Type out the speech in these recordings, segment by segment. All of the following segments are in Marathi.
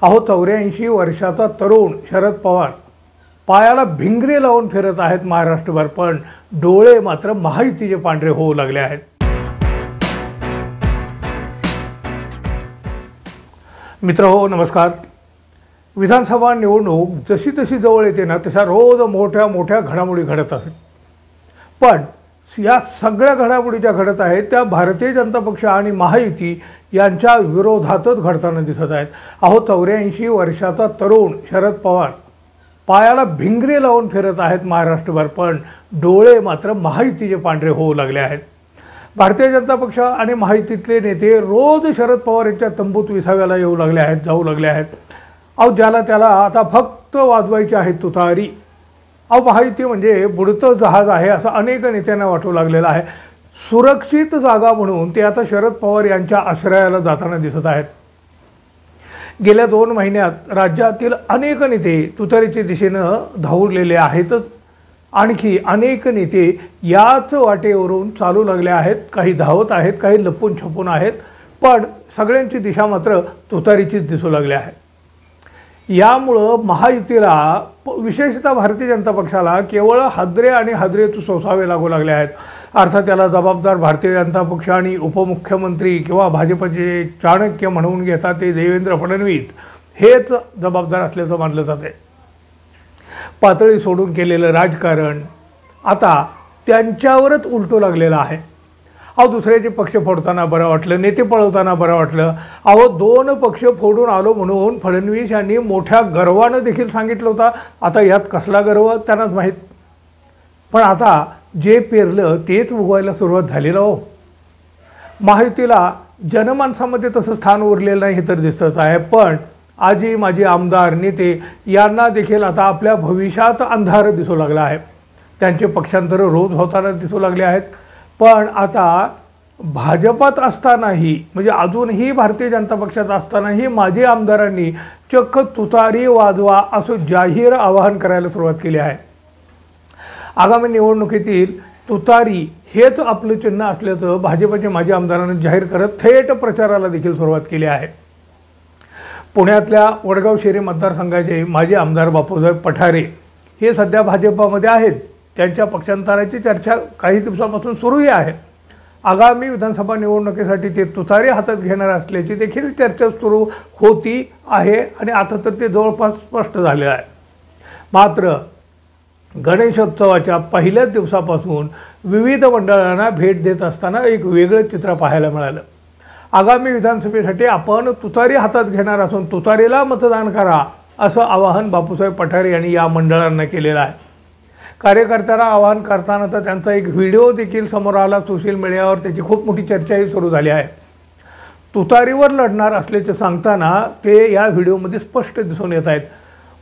अहो 84 वर्षाचा तरुण शरद पवार पायाला भिंगरे लावून फिरत आहेत महाराष्ट्रभर, पण डोळे मात्र महायुतीचे पांढरे होऊ लागले आहेत। मित्रहो नमस्कार। विधानसभा निवडणूक जशी जशी जवळ येते ना तशा रोज मोठ्या मोठ्या घडामोडी घडत आहेत, पण या सगळ्या घडामोडी ज्या घडत आहेत त्या भारतीय जनता पक्ष आणि महायुती यांच्या विरोधातच घडताना दिसत आहेत। अहो 84 वर्षाचा तरुण शरद पवार पायाला भिंगरे लावून फिरत आहेत महाराष्ट्रभर, पण डोळे मात्र महायुतीचे पांढरे होऊ लागले आहेत। भारतीय जनता पक्ष आणि महायुतीतले नेते रोज शरद पवार यांच्या तंबूत विसाव्याला येऊ लागले आहेत, जाऊ लागले आहेत। अहो ज्याला त्याला आता फक्त वाजवायची आहे तुतारी। अहो महायुती म्हणजे बुडतं जहाज आहे असं अनेक नेत्यांना वाटू लागलेलं आहे। सुरक्षित जागा म्हणून ते आता शरद पवार यांच्या आश्रयाला जाताना दिसत आहेत। गेल्या 2 महिन्यात राज्यातील अनेक नेते तुतारीच्या दिशेनं धावलेले आहेतच, आणखी अनेक नेते याच वाटेवरून चालू लागले आहेत। काही धावत आहेत, काही लपून छपून आहेत, पण सगळ्यांची दिशा मात्र तुतारीचीच दिसू लागली आहे। यामुळं महायुतीला विशेषतः भारतीय जनता पक्षाला केवळ हादरे आणि हादरेच सोसावे लागू लागले आहेत। अर्थात त्याला जबाबदार भारतीय जनता पक्ष आणि उपमुख्यमंत्री किंवा भाजपचे चाणक्य म्हणून घेतात ते देवेंद्र फडणवीस हेच जबाबदार असल्याचं मानलं जाते। पातळी सोडून केलेलं राजकारण आता त्यांच्यावरच उलटू लागलेलं आहे। अहो दुसऱ्याचे पक्ष फोडताना बरं वाटलं, नेते पळवताना बरं वाटलं। अहो 2 पक्ष फोडून आलो म्हणून फडणवीस यांनी मोठ्या गर्वानं देखील सांगितलं होतं। आता यात कसला गर्व त्यांनाच माहीत, पण आता जे पेरलं तेच उगवायला सुरुवात झाली ना हो। महायुतीला जनमानसामध्ये तसं स्थान उरलेलं नाही हे तर दिसतच आहे, पण आजी माजी आमदार नेते यांना देखील आता आपल्या भविष्यात अंधार दिसू लागला आहे। त्यांचे पक्षांतर रोज होताना दिसू लागले आहेत, पण आता भाजपात असतानाही म्हणजे अजूनही भारतीय जनता पक्षात असतानाही माजी आमदारांनी चक्क तुतारी वाजवा असं जाहीर आवाहन करायला सुरुवात केली आहे। आगामी निवडणुकीतील तुतारी हेच आपलं चिन्ह असल्याचं भाजपचे माजी आमदारांनी जाहीर करत थेट प्रचाराला देखील सुरुवात केली आहे। पुण्यातल्या वडगाव शेरी मतदारसंघाचे माजी आमदार बापूसाहेब पठारे हे सध्या भाजपमध्ये आहेत। त्यांच्या पक्षांतराची चर्चा काही दिवसांपासून सुरूही आहे। आगामी विधानसभा निवडणुकीसाठी ते तुतारी हातात घेणार असल्याची देखील चर्चा सुरू होती आहे आणि आता तर ते जवळपास स्पष्ट झाले आहे। मात्र गणेशोत्सवाच्या पहिल्याच दिवसापासून विविध मंडळांना भेट देत असताना एक वेगळं चित्र पाहायला मिळालं। आगामी विधानसभेसाठी आपण तुतारी हातात घेणार असून तुतारीला मतदान करा असं आवाहन बापूसाहेब पठारे यांनी या मंडळांना केलेलं आहे। कार्यकर्त्यांना आवाहन करताना तर त्यांचा एक व्हिडिओ देखील समोर आला सोशल मीडियावर, त्याची खूप मोठी चर्चाही सुरू झाली आहे। तुतारीवर लढणार असल्याचे सांगताना ते या व्हिडिओमध्ये स्पष्ट दिसून येत आहेत।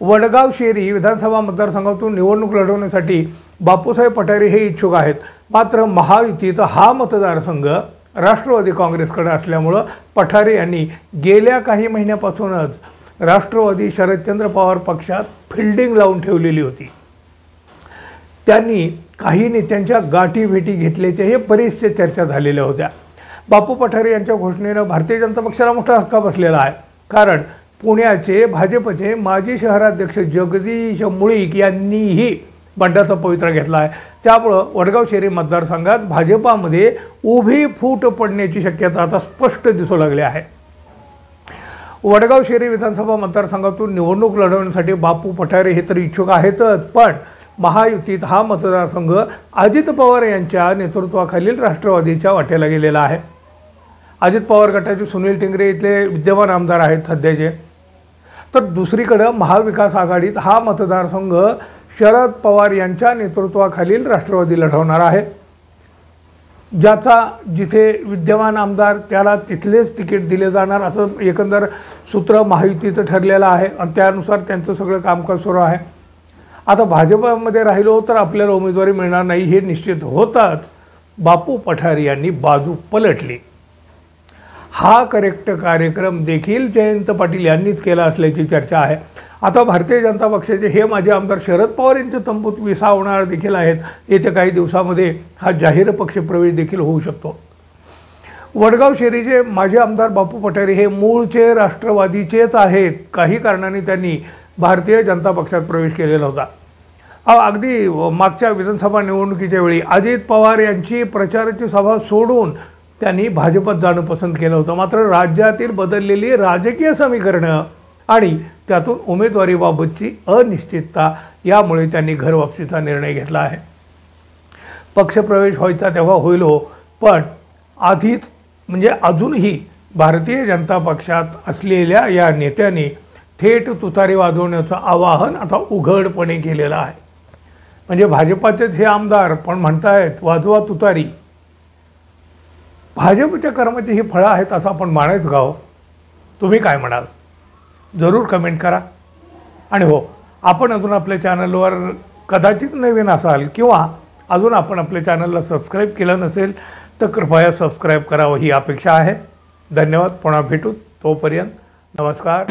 वडगाव शेरी विधानसभा मतदारसंघातून निवडणूक लढवण्यासाठी बापूसाहेब पठारे हे इच्छुक आहेत, मात्र महायुतीचा हा मतदारसंघ राष्ट्रवादी काँग्रेसकडे असल्यामुळं पठारे यांनी गेल्या काही महिन्यापासूनच राष्ट्रवादी शरदचंद्र पवार पक्षात फिल्डिंग लावून ठेवलेली होती। त्यांनी काही नेत्यांच्या गाठी भेटी घेतल्याच्याही बरेचशा चर्चा झालेल्या होत्या। बापू पठारे यांच्या घोषणेनं भारतीय जनता पक्षाला मोठा धक्का बसलेला आहे, कारण पुण्याचे भाजपचे माजी शहराध्यक्ष जगदीश मुळीक यांनीही बंडाचा पवित्रा घेतला आहे। त्यामुळं वडगाव शेरी मतदारसंघात भाजपामध्ये उभी फूट पडण्याची शक्यता आता स्पष्ट दिसू लागली आहे। वडगाव शेरी विधानसभा मतदारसंघातून निवडणूक लढवण्यासाठी बापू पठारे हे तर इच्छुक आहेतच, पण महायुतीत हा मतदारसंघ अजित पवार यांच्या नेतृत्वाखालील राष्ट्रवादीच्या वाटेला गेलेला आहे। अजित पवार गटाचे सुनील टिंगरे इथले विद्यमान आमदार आहेत सध्याचे, तर दुसरीकडे महाविकास आघाडीत हा मतदारसंघ शरद पवार यांच्या नेतृत्वाखालील राष्ट्रवादी लढवणार आहे। ज्याचा जिथे विद्यमान आमदार त्याला तिथलेच तिकीट दिले जाणार असं एकंदर सूत्र महायुतीचं ठरलेलं आहे आणि त्यानुसार त्यांचं सगळं कामकाज सुरू आहे। आता भाजपमध्ये राहिलो तर आपल्याला उमेदवारी मिळणार नाही हे निश्चित होताच बापू पठारे यांनी बाजू पलटली। हा करेक्ट कार्यक्रम देखील जयंत पाटील यांनीच केला असल्याची चर्चा आहे। आता भारतीय जनता पक्षाचे हे माजी आमदार शरद पवार यांच्या तंबूत विसावणार देखील आहेत। येत्या काही दिवसांमध्ये हा जाहीर पक्षप्रवेश देखील होऊ शकतो। वडगाव शेरीचे माजी आमदार बापू पठारे हे मूळचे राष्ट्रवादीचेच आहेत. काही कारणाने त्यांनी भारतीय जनता पक्षात प्रवेश केलेला होता. अगदी मागच्या विधानसभा निवडणुकीच्या वेळी अजित पवार यांची प्रचाराची सभा सोडून त्यांनी भाजपत जाणं पसंत केलं होतं. मात्र राज्यातील बदललेली राजकीय समीकरणं आणि त्यातून उमेदवारीबाबतची अनिश्चितता यामुळे त्यांनी घरवापसीचा निर्णय घेतला आहे. पक्षप्रवेश व्हायचा तेव्हा होईल हो, पण आधीच म्हणजे अजूनही भारतीय जनता पक्षात असलेल्या या नेत्यांनी थेट तुतारी वाजवण्याचं आवाहन आता उघडपणे केलेलं आहे. म्हणजे भाजपाचेच हे आमदार पण म्हणतायत वाजवा तुतारी. भाजपच्या कर्माची ही फळं आहेत असं आपण मानायचं का हो? तुम्ही काय म्हणाल? जरूर कमेंट करा. आणि हो, आपण अजून आपल्या चॅनलवर कदाचित नवीन असाल किंवा अजून आपण आपल्या चॅनलला सबस्क्राईब केलं नसेल तर कृपया सबस्क्राईब करावं ही अपेक्षा आहे. धन्यवाद. पुन्हा भेटू. तोपर्यंत नमस्कार.